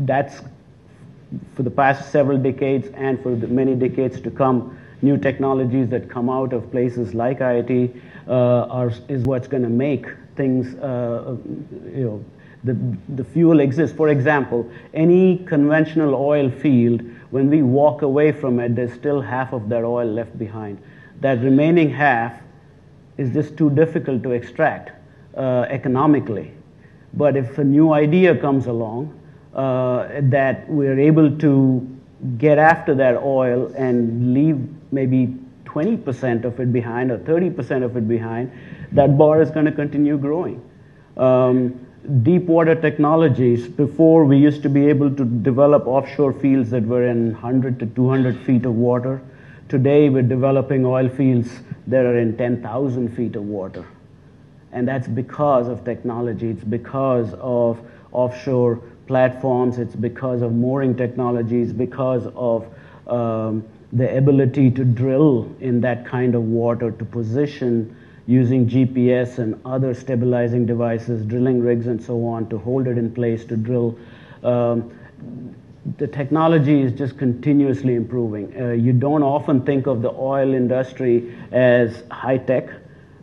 that's for the past several decades and for the many decades to come, new technologies that come out of places like IIT is what's going to make things, the fuel exist. For example, any conventional oil field, when we walk away from it, there's still half of that oil left behind. That remaining half is just too difficult to extract economically. But if a new idea comes along that we're able to get after that oil and leave maybe 20% of it behind or 30% of it behind, that bar is going to continue growing. Deep water technologies, before we used to be able to develop offshore fields that were in 100 to 200 feet of water. Today we're developing oil fields that are in 10,000 feet of water. And that's because of technology. It's because of offshore platforms. It's because of mooring technologies, because of the ability to drill in that kind of water, to position using GPS and other stabilizing devices, drilling rigs and so on, to hold it in place, to drill. The technology is just continuously improving. You don't often think of the oil industry as high-tech.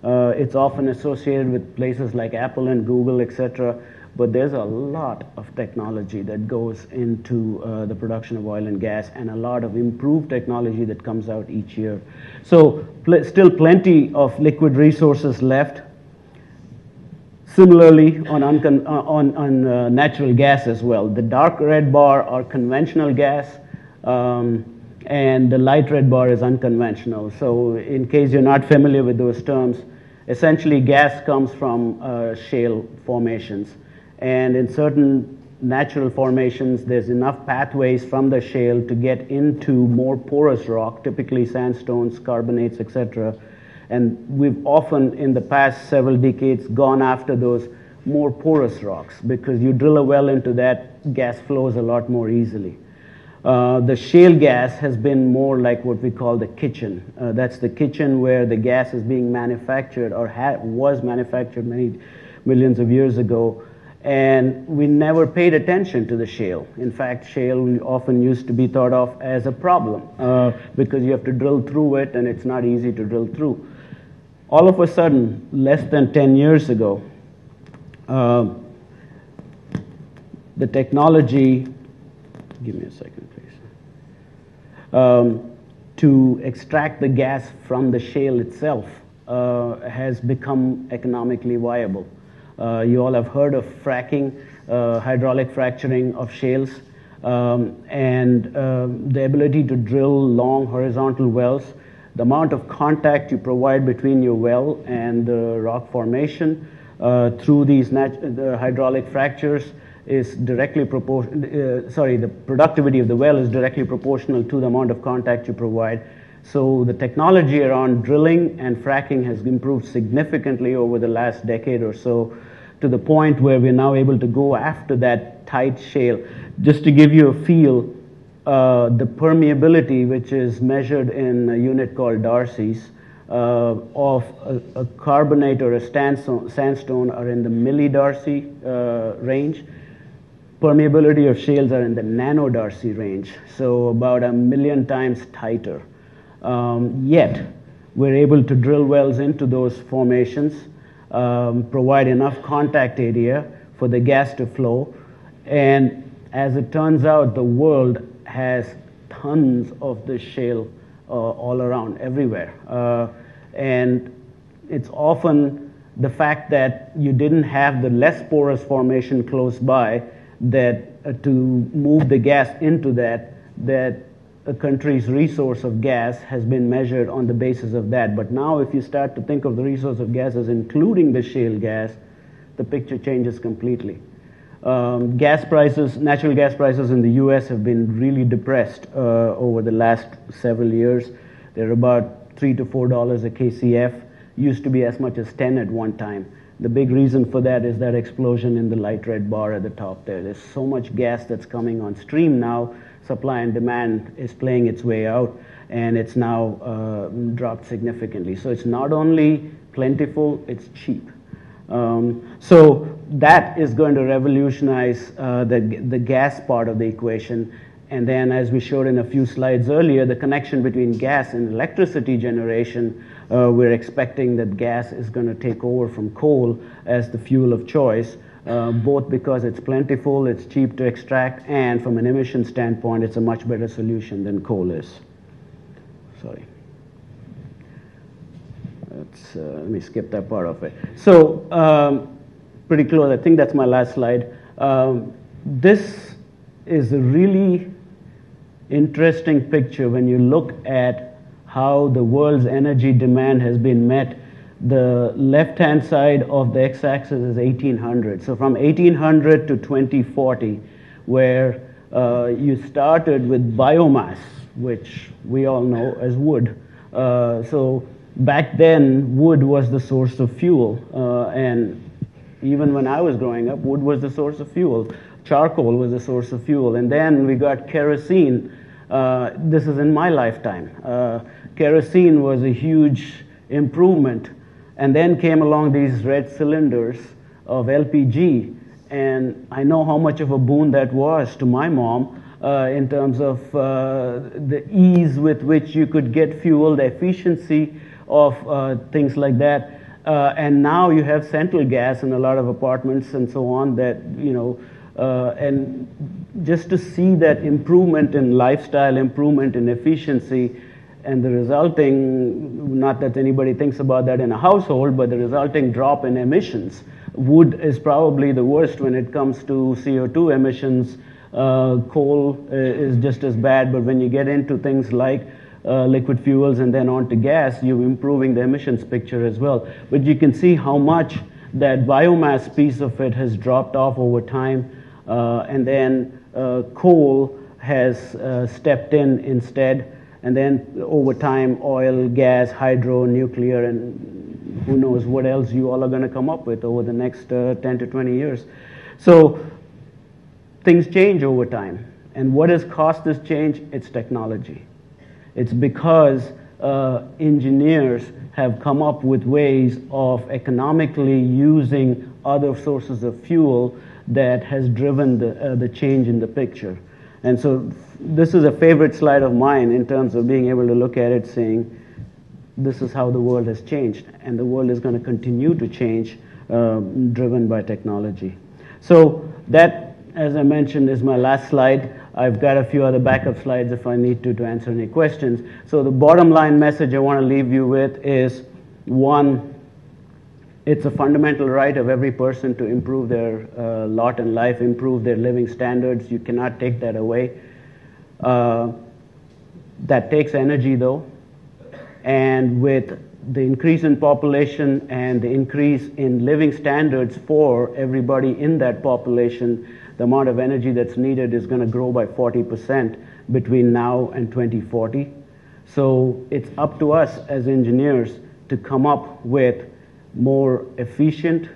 It's often associated with places like Apple and Google, etc. But there's a lot of technology that goes into the production of oil and gas, and a lot of improved technology that comes out each year. So still plenty of liquid resources left. Similarly, on natural gas as well. The dark red bar are conventional gas, and the light red bar is unconventional. So in case you're not familiar with those terms, essentially gas comes from shale formations. And in certain natural formations, there's enough pathways from the shale to get into more porous rock, typically sandstones, carbonates, etc. And we've often, in the past several decades, gone after those more porous rocks because you drill a well into that, gas flows a lot more easily. The shale gas has been more like what we call the kitchen. That's the kitchen where the gas is being manufactured or was manufactured many millions of years ago. And we never paid attention to the shale. In fact, shale often used to be thought of as a problem because you have to drill through it and it's not easy to drill through. All of a sudden, less than 10 years ago, the technology, give me a second please, to extract the gas from the shale itself has become economically viable. You all have heard of fracking, hydraulic fracturing of shales, and the ability to drill long horizontal wells. The amount of contact you provide between your well and the rock formation through these the hydraulic fractures is directly proportional. The productivity of the well is directly proportional to the amount of contact you provide. So the technology around drilling and fracking has improved significantly over the last decade or so, to the point where we're now able to go after that tight shale. Just to give you a feel, the permeability, which is measured in a unit called Darcy's, of a carbonate or a sandstone are in the millidarcy range. Permeability of shales are in the nanodarcy range, so about 1 million times tighter. Yet, we're able to drill wells into those formations, provide enough contact area for the gas to flow, and as it turns out, the world has tons of this shale all around, everywhere. And it's often the fact that you didn't have the less porous formation close by that to move the gas into that a country's resource of gas has been measured on the basis of that. But now if you start to think of the resource of gas as including the shale gas, the picture changes completely. Gas prices, natural gas prices in the US have been really depressed over the last several years. They're about $3 to $4 a KCF. Used to be as much as 10 at one time. The big reason for that is that explosion in the light red bar at the top there. There's so much gas that's coming on stream now. Supply and demand is playing its way out, and it's now dropped significantly. So it's not only plentiful, it's cheap. So that is going to revolutionize the gas part of the equation. And then, as we showed in a few slides earlier, the connection between gas and electricity generation, we're expecting that gas is going to take over from coal as the fuel of choice, both because it's plentiful, it's cheap to extract, and from an emission standpoint, it's a much better solution than coal is. Sorry. Let me skip that part of it. So, pretty close. I think that's my last slide. This is a really interesting picture when you look at how the world's energy demand has been met. The left-hand side of the x-axis is 1800. So from 1800 to 2040, where you started with biomass, which we all know as wood. So back then, wood was the source of fuel, and even when I was growing up, wood was the source of fuel. Charcoal was the source of fuel. And then we got kerosene. This is in my lifetime. Kerosene was a huge improvement. And then came along these red cylinders of LPG. And I know how much of a boon that was to my mom in terms of the ease with which you could get fuel, the efficiency of things like that. And now you have central gas in a lot of apartments and so on that, you know, and just to see that improvement in lifestyle, improvement in efficiency, and the resulting, not that anybody thinks about that in a household, but the resulting drop in emissions. Wood is probably the worst when it comes to CO2 emissions. Coal is just as bad, but when you get into things like liquid fuels and then on to gas, you're improving the emissions picture as well. But you can see how much that biomass piece of it has dropped off over time, and then coal has stepped in instead, and then over time oil, gas, hydro, nuclear, and who knows what else you all are going to come up with over the next 10 to 20 years. So things change over time. And what has caused this change? It's technology. It's because engineers have come up with ways of economically using other sources of fuel that has driven the change in the picture. And so this is a favorite slide of mine in terms of being able to look at it saying, this is how the world has changed, and the world is going to continue to change, driven by technology. So that, as I mentioned, is my last slide. I've got a few other backup slides if I need to answer any questions. So the bottom line message I want to leave you with is, one, it's a fundamental right of every person to improve their lot in life, improve their living standards. You cannot take that away. That takes energy, though. And with the increase in population and the increase in living standards for everybody in that population, the amount of energy that's needed is going to grow by 40% between now and 2040. So it's up to us as engineers to come up with more efficient,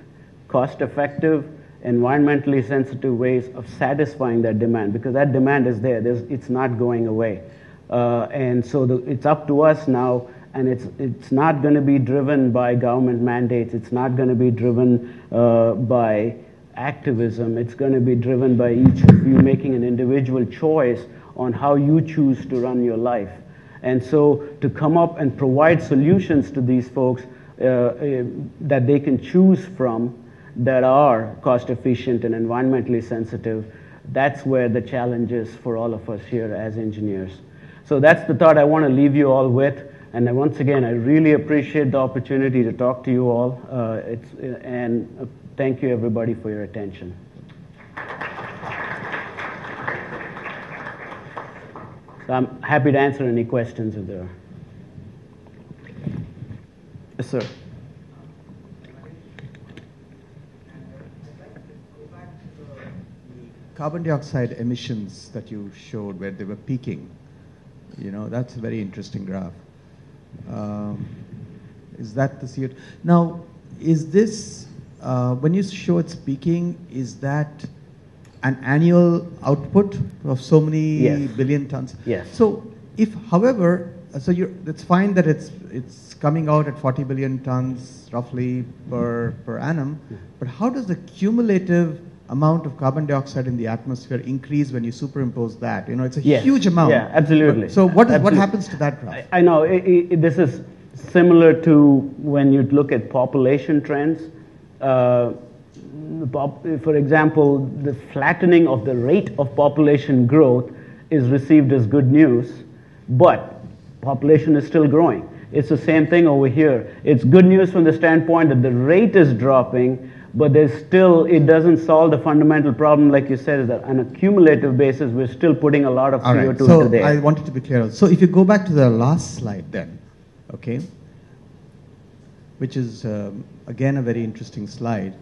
cost-effective, environmentally sensitive ways of satisfying that demand, because that demand is there. It's not going away. And so it's up to us now, and it's not going to be driven by government mandates. It's not going to be driven by activism. It's going to be driven by each of you making an individual choice on how you choose to run your life. And so to come up and provide solutions to these folks that they can choose from that are cost efficient and environmentally sensitive, that's where the challenge is for all of us here as engineers. So that's the thought I want to leave you all with. And once again, I really appreciate the opportunity to talk to you all. And thank you, everybody, for your attention. So I'm happy to answer any questions if there are. Yes, sir. Carbon dioxide emissions that you showed where they were peaking, you know, that's a very interesting graph. Is that the CO2? Now, is this, when you show it's peaking, is that an annual output of so many Yes. billion tons? Yes. So if, however, So it's fine that it's coming out at 40 billion tons roughly per annum, but how does the cumulative amount of carbon dioxide in the atmosphere increase when you superimpose that? You know, it's a huge amount. Yeah, absolutely. But, so what happens to that graph? I know this is similar to when you look at population trends. For example, the flattening of the rate of population growth is received as good news, but population is still growing. It's the same thing over here. It's good news from the standpoint that the rate is dropping, but it doesn't solve the fundamental problem, like you said, is that on a cumulative basis, we're still putting a lot of CO2 into there. I wanted to be clear. So if you go back to the last slide then, okay, which is, again, a very interesting slide.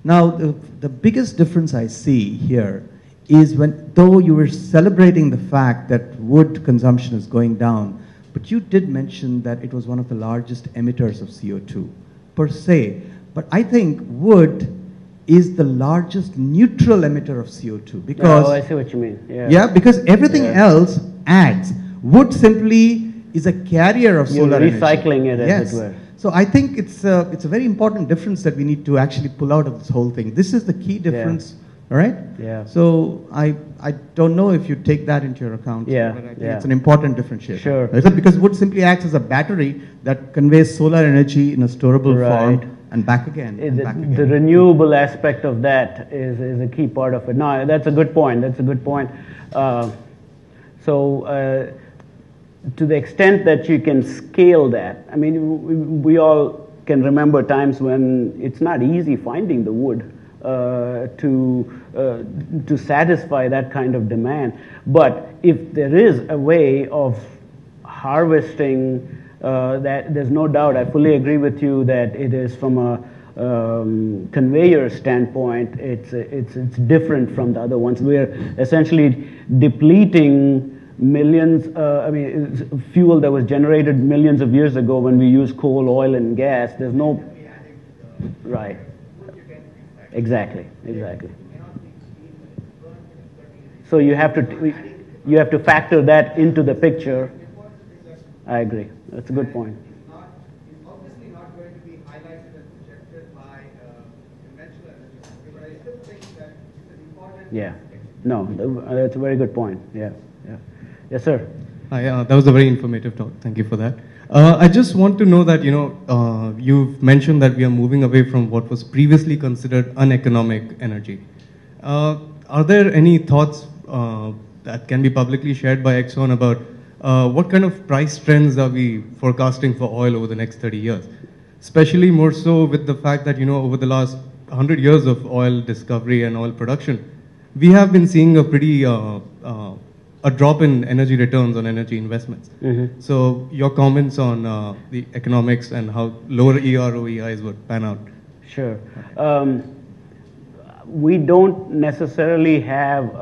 Now, the biggest difference I see here is though you were celebrating the fact that wood consumption is going down, but you did mention that it was one of the largest emitters of CO2 per se. But I think wood is the largest neutral emitter of CO2 because... Oh, I see what you mean. Yeah, yeah, because everything else adds. Wood simply is a carrier of solar energy. You're recycling it, as it were. So I think it's a very important difference that we need to actually pull out of this whole thing. This is the key difference, all right? Yeah. So I don't know if you take that into your account. Yeah. But I think it's an important differentiation. Sure. Because wood simply acts as a battery that conveys solar energy in a storable form and back again. The renewable aspect of that is a key part of it. No, that's a good point. That's a good point. To the extent that you can scale that, I mean, we all can remember times when it's not easy finding the wood to satisfy that kind of demand. But if there is a way of harvesting that, there's no doubt, I fully agree with you that it is from a conveyor standpoint, it's different from the other ones. We're essentially depleting millions, fuel that was generated millions of years ago when we used coal, oil, and gas. There's no... Right. Exactly. So you have to factor that into the picture. I agree. That's a good point. It's obviously not going to be highlighted and projected by conventional energy, but I still think that it's an important... Yeah. No, that's a very good point. Yeah. Yes, sir. Hi, that was a very informative talk. Thank you for that. I just want to know that, you've mentioned that we are moving away from what was previously considered uneconomic energy. Are there any thoughts that can be publicly shared by Exxon about what kind of price trends are we forecasting for oil over the next 30 years? Especially more so with the fact that, over the last 100 years of oil discovery and oil production, we have been seeing a pretty a drop in energy returns on energy investments. Mm-hmm. So your comments on the economics and how lower EROEIs would pan out. Sure. We don't necessarily have,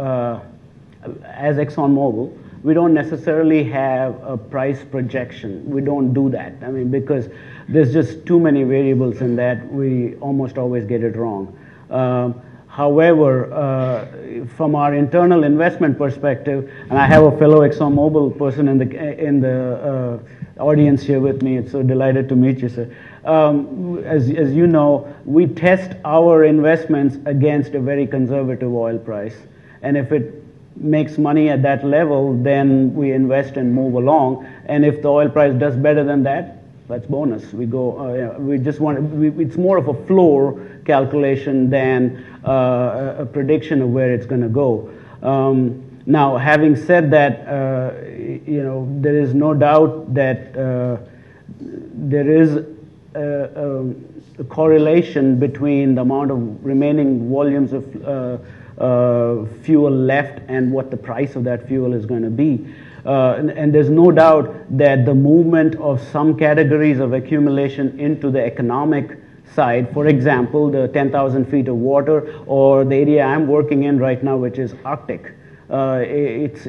as ExxonMobil, we don't necessarily have a price projection. We don't do that. I mean, because there's just too many variables in that, we almost always get it wrong. However, from our internal investment perspective, and I have a fellow ExxonMobil person in the audience here with me. It's so delighted to meet you, sir. As you know, we test our investments against a very conservative oil price, and if it makes money at that level, then we invest and move along. And if the oil price does better than that, that's bonus. We go. We just want. It's more of a floor calculation than a prediction of where it's going to go. Now, having said that, there is no doubt that there is a correlation between the amount of remaining volumes of fuel left and what the price of that fuel is going to be. And there's no doubt that the movement of some categories of accumulation into the economic side, for example, the 10,000 feet of water, or the area I'm working in right now, which is Arctic. I've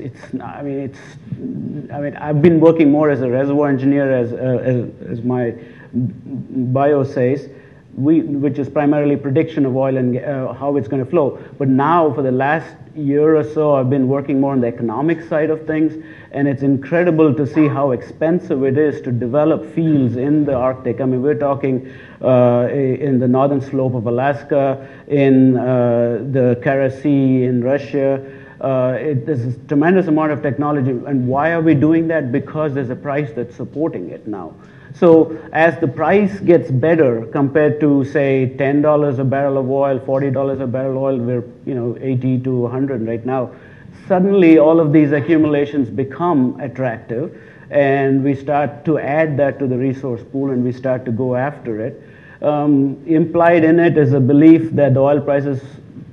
been working more as a reservoir engineer, as my bio says. which is primarily prediction of oil and how it's going to flow. But now, for the last year or so, I've been working more on the economic side of things, and it's incredible to see how expensive it is to develop fields in the Arctic. I mean, we're talking in the northern slope of Alaska, in the Kara Sea in Russia. There's a tremendous amount of technology, and why are we doing that? Because there's a price that's supporting it now. So as the price gets better compared to, say, $10 a barrel of oil, $40 a barrel of oil, we're 80 to 100 right now. Suddenly, all of these accumulations become attractive, and we start to add that to the resource pool, and we start to go after it. Implied in it is a belief that the oil price is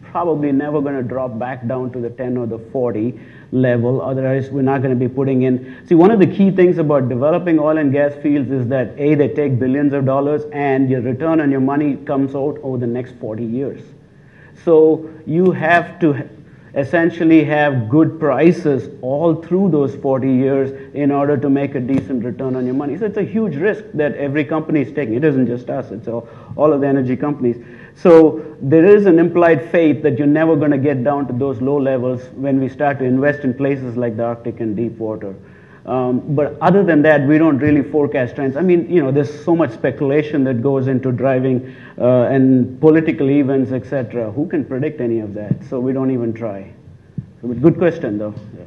probably never going to drop back down to the 10 or the 40 level, otherwise we're not going to be putting in. See, one of the key things about developing oil and gas fields is that A, they take billions of dollars, and your return on your money comes out over the next 40 years. So you have to essentially have good prices all through those 40 years in order to make a decent return on your money. So it's a huge risk that every company is taking. It isn't just us, it's all of the energy companies. So there is an implied faith that you're never going to get down to those low levels when we start to invest in places like the Arctic and deep water. But other than that, we don't really forecast trends. I mean, there's so much speculation that goes into driving and political events, etc. Who can predict any of that? So we don't even try. So, good question, though. Yeah.